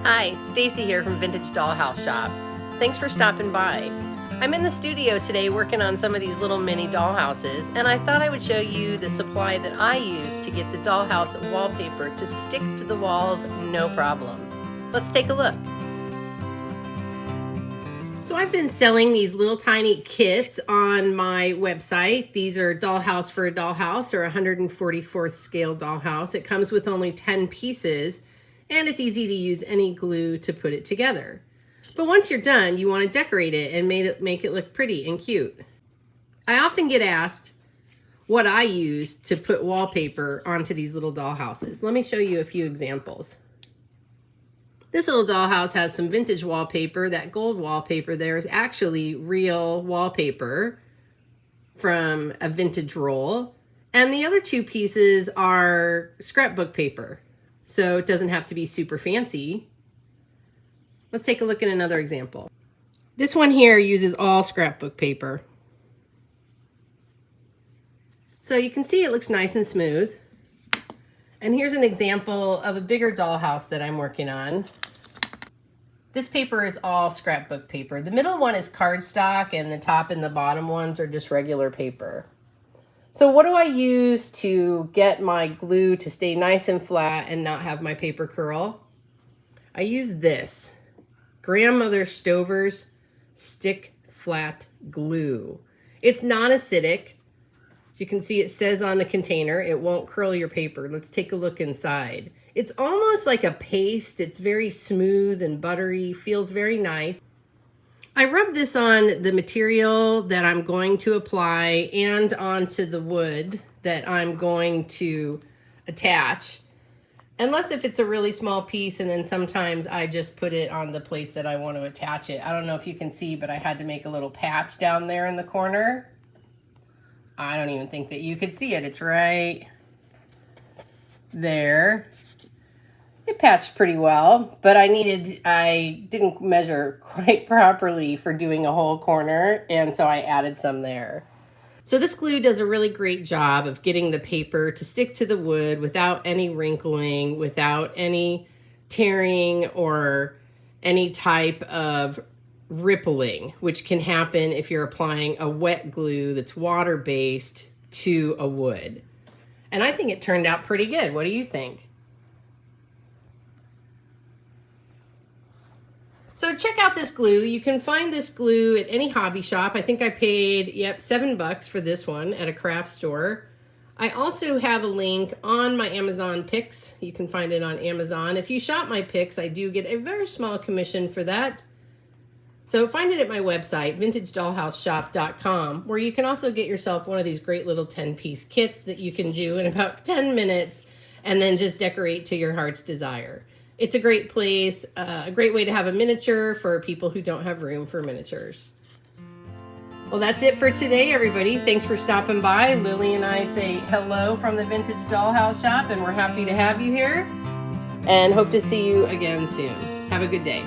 Hi, Stacy here from Vintage Dollhouse Shop. Thanks for stopping by. I'm in the studio today working on some of these little mini dollhouses, and I thought I would show you the supply that I use to get the dollhouse wallpaper to stick to the walls no problem. Let's take a look. So I've been selling these little tiny kits on my website. These are Dollhouse for a Dollhouse, or 144th scale dollhouse. It comes with only 10 pieces, and it's easy to use any glue to put it together. But once you're done, you want to decorate it and make it look pretty and cute. I often get asked what I use to put wallpaper onto these little dollhouses. Let me show you a few examples. This little dollhouse has some vintage wallpaper. That gold wallpaper there is actually real wallpaper from a vintage roll. And the other two pieces are scrapbook paper. So it doesn't have to be super fancy. Let's take a look at another example. This one here uses all scrapbook paper. So you can see it looks nice and smooth. And here's an example of a bigger dollhouse that I'm working on. This paper is all scrapbook paper. The middle one is cardstock, and the top and the bottom ones are just regular paper. So what do I use to get my glue to stay nice and flat and not have my paper curl? I use this Grandmother Stover's Stick Flat Glue. It's non-acidic. As you can see, it says on the container, it won't curl your paper. Let's take a look inside. It's almost like a paste. It's very smooth and buttery, feels very nice. I rub this on the material that I'm going to apply and onto the wood that I'm going to attach. Unless if it's a really small piece, and then sometimes I just put it on the place that I want to attach it. I don't know if you can see, but I had to make a little patch down there in the corner. I don't even think that you could see it. It's right there. It patched pretty well, but I didn't measure quite properly for doing a whole corner, and so I added some there. So this glue does a really great job of getting the paper to stick to the wood without any wrinkling, without any tearing or any type of rippling, which can happen if you're applying a wet glue that's water-based to a wood. And I think it turned out pretty good. What do you think? So check out this glue. You can find this glue at any hobby shop. I think I paid, $7 for this one at a craft store. I also have a link on my Amazon picks. You can find it on Amazon. If you shop my picks, I do get a very small commission for that. So find it at my website, vintagedollhouseshop.com, where you can also get yourself one of these great little 10-piece kits that you can do in about 10 minutes and then just decorate to your heart's desire. It's a great place, a great way to have a miniature for people who don't have room for miniatures. Well, that's it for today, everybody. Thanks for stopping by. Lily and I say hello from the Vintage Dollhouse Shop, and we're happy to have you here and hope to see you again soon. Have a good day.